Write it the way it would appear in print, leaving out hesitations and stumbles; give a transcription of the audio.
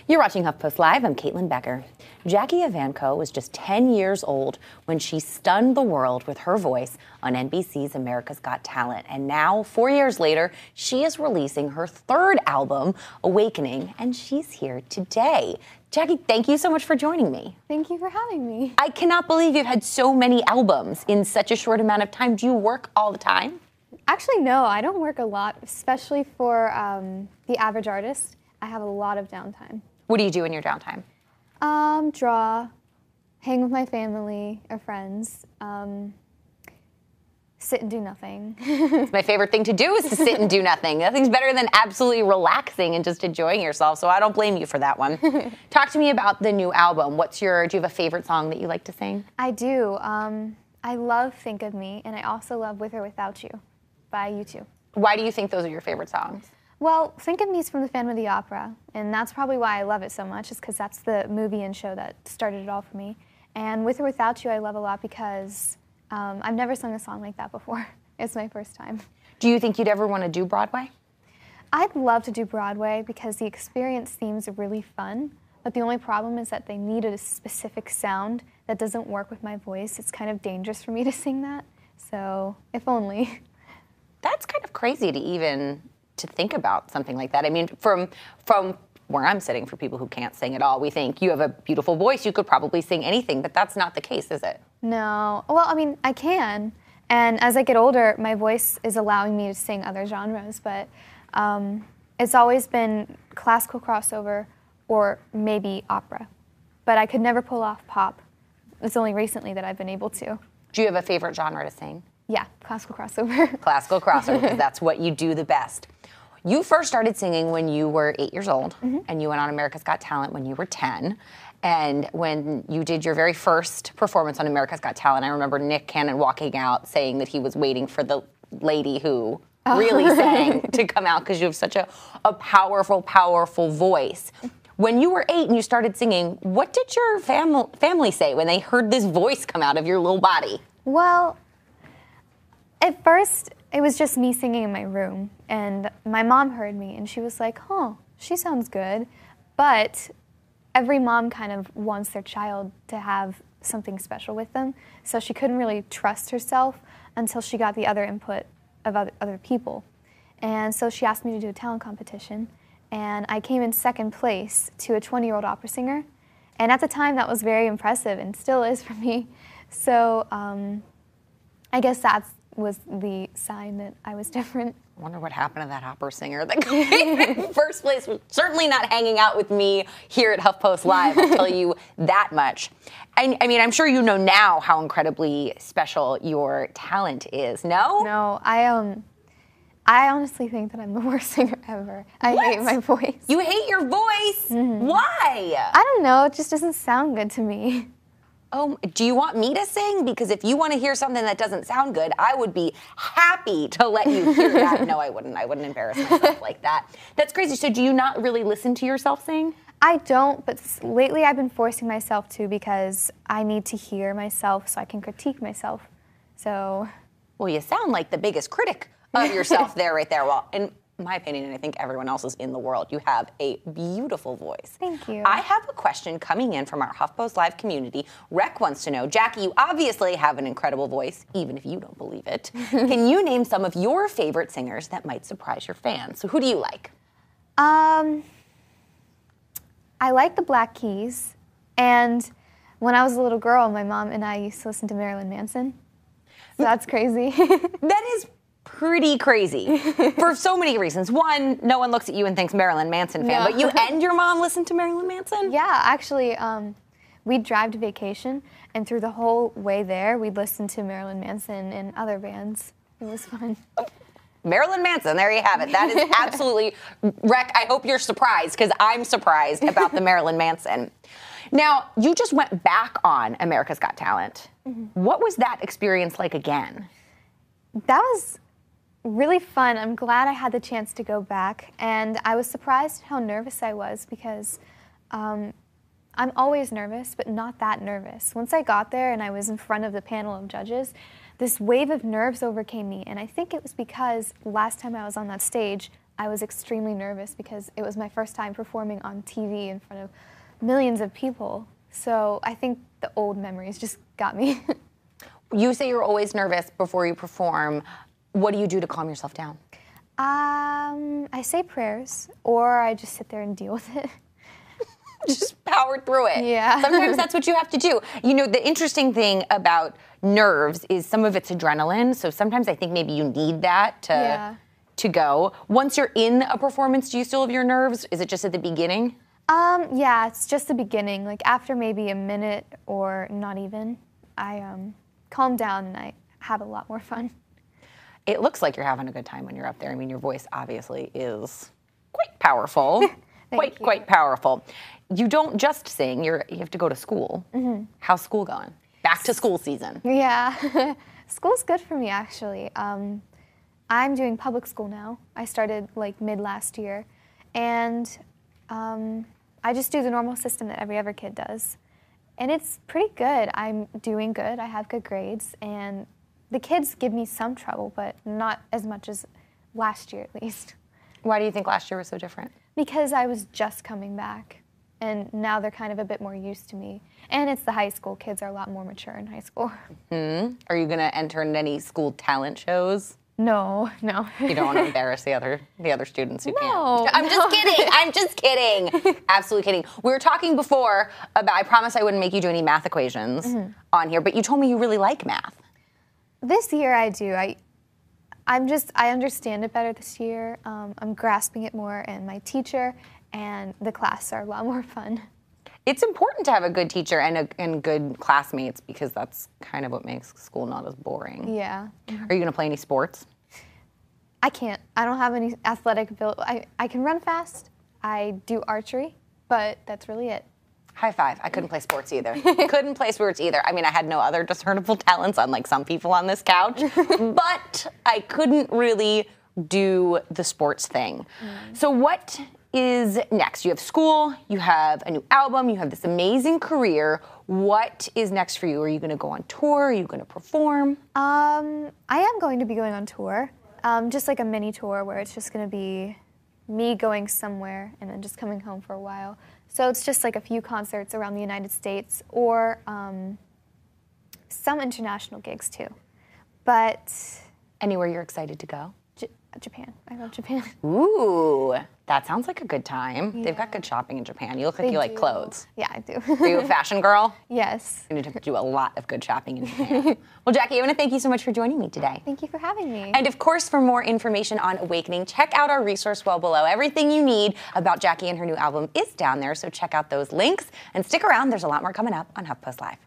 You're watching HuffPost Live. I'm Caitlin Becker. Jackie Evancho was just 10 years old when she stunned the world with her voice on NBC's America's Got Talent. And now, 4 years later, she is releasing her third album, Awakening, and she's here today. Jackie, thank you so much for joining me. Thank you for having me. I cannot believe you've had so many albums in such a short amount of time. Do you work all the time? Actually, no, I don't work a lot, especially for the average artist. I have a lot of downtime. What do you do in your downtime? Draw, hang with my family or friends, sit and do nothing. It's my favorite thing to do is to sit and do nothing. Nothing's better than absolutely relaxing and just enjoying yourself, so I don't blame you for that one. Talk to me about the new album. Do you have a favorite song that you like to sing? I do. I love Think of Me, and I also love With or Without You by U2. Why do you think those are your favorite songs? Well, Think of Me is from the Phantom of the Opera, and that's probably why I love it so much, is because that's the movie and show that started it all for me. And With or Without You I love a lot because I've never sung a song like that before. It's my first time. Do you think you'd ever want to do Broadway? I'd love to do Broadway because the experience seems really fun, but the only problem is that they needed a specific sound that doesn't work with my voice. It's kind of dangerous for me to sing that, so if only. That's kind of crazy to think about something like that. I mean, from where I'm sitting, for people who can't sing at all, we think you have a beautiful voice, you could probably sing anything, but that's not the case, is it? No. Well, I mean, I can. And as I get older, my voice is allowing me to sing other genres, but it's always been classical crossover or maybe opera. But I could never pull off pop. It's only recently that I've been able to. Do you have a favorite genre to sing? Yeah, classical crossover. Classical crossover, because that's what you do the best. You first started singing when you were 8 years old, and you went on America's Got Talent when you were 10. And when you did your very first performance on America's Got Talent, I remember Nick Cannon walking out saying that he was waiting for the lady who really sang to come out because you have such a powerful, powerful voice. When you were 8 and you started singing, what did your family say when they heard this voice come out of your little body? Well, at first, it was just me singing in my room, and my mom heard me, and she was like, "Oh, she sounds good." But every mom kind of wants their child to have something special with them, so she couldn't really trust herself until she got the other input of other people. And so she asked me to do a talent competition, and I came in second place to a 20-year-old opera singer, and at the time that was very impressive and still is for me. So I guess that was the sign that I was different. I wonder what happened to that opera singer that came in first place. Was certainly not hanging out with me here at HuffPost Live, I'll tell you that much. I mean, I'm sure you know now how incredibly special your talent is, no? No, I honestly think that I'm the worst singer ever. I hate my voice. You hate your voice? Why? I don't know, it just doesn't sound good to me. Oh, do you want me to sing? Because if you want to hear something that doesn't sound good, I would be happy to let you hear that. No, I wouldn't. I wouldn't embarrass myself like that. That's crazy. So do you not really listen to yourself sing? I don't, but lately I've been forcing myself to because I need to hear myself so I can critique myself. So. Well, you sound like the biggest critic of yourself right there. Well, in my opinion, and I think everyone else's in the world, you have a beautiful voice. Thank you. I have a question coming in from our HuffPost Live community. Rec wants to know, Jackie, you obviously have an incredible voice, even if you don't believe it. Can you name some of your favorite singers that might surprise your fans? So who do you like? I like the Black Keys, and when I was a little girl, my mom and I used to listen to Marilyn Manson. So that's crazy. That is pretty crazy for so many reasons. One, no one looks at you and thinks Marilyn Manson fan, but you and your mom listen to Marilyn Manson? Yeah, actually, we'd drive to vacation, and through the whole way there, we'd listen to Marilyn Manson and other bands. It was fun. Marilyn Manson, there you have it. That is absolutely, Rec, I hope you're surprised, because I'm surprised about the Marilyn Manson. Now, you just went back on America's Got Talent. What was that experience like again? That was really fun. I'm glad I had the chance to go back, and I was surprised how nervous I was because I'm always nervous, but not that nervous. Once I got there and I was in front of the panel of judges, this wave of nerves overcame me, and I think it was because last time I was on that stage, I was extremely nervous because it was my first time performing on TV in front of millions of people. So I think the old memories just got me. You say you're always nervous before you perform. What do you do to calm yourself down? I say prayers, or I just sit there and deal with it. Just power through it. Yeah. Sometimes that's what you have to do. You know, the interesting thing about nerves is some of it's adrenaline. So sometimes I think maybe you need that to go. Once you're in a performance, do you still have your nerves? Is it just at the beginning? Yeah, it's just the beginning. Like after maybe a minute or not even, I calm down and I have a lot more fun. It looks like you're having a good time when you're up there. I mean, your voice obviously is quite powerful. Quite powerful. You don't just sing, you have to go to school. Mm-hmm. How's school going? Back to school season. Yeah, school's good for me actually. I'm doing public school now. I started like mid last year, and I just do the normal system that every other kid does. And it's pretty good. I'm doing good, I have good grades, and the kids give me some trouble, but not as much as last year at least. Why do you think last year was so different? Because I was just coming back, and now they're kind of a bit more used to me. And it's the high school. Kids are a lot more mature in high school. Mm-hmm. Are you going to enter in any school talent shows? No. You don't want to embarrass the other students who can't. I'm just kidding. Absolutely kidding. We were talking before about, I promised I wouldn't make you do any math equations on here, but you told me you really like math. This year I do. I understand it better this year. I'm grasping it more, and my teacher and the class are a lot more fun. It's important to have a good teacher and good classmates because that's kind of what makes school not as boring. Yeah. Are you going to play any sports? I can't. I don't have any athletic ability. I can run fast. I do archery, but that's really it. High five. I couldn't play sports either. I mean, I had no other discernible talents, unlike some people on this couch, but I couldn't really do the sports thing. So what is next? You have school, you have a new album, you have this amazing career. What is next for you? Are you going to go on tour? Are you going to perform? I am going to be going on tour, just like a mini tour where it's just going to be me going somewhere and then just coming home for a while. So it's just like a few concerts around the United States or some international gigs too. But anywhere you're excited to go? Japan. I love Japan. Ooh, that sounds like a good time. Yeah. They've got good shopping in Japan. You look like you like clothes. Yeah, I do. Are you a fashion girl? Yes. You need to do a lot of good shopping in Japan. Well, Jackie, I want to thank you so much for joining me today. Thank you for having me. And of course, for more information on Awakening, check out our resource well below. Everything you need about Jackie and her new album is down there, so check out those links. And stick around, there's a lot more coming up on HuffPost Live.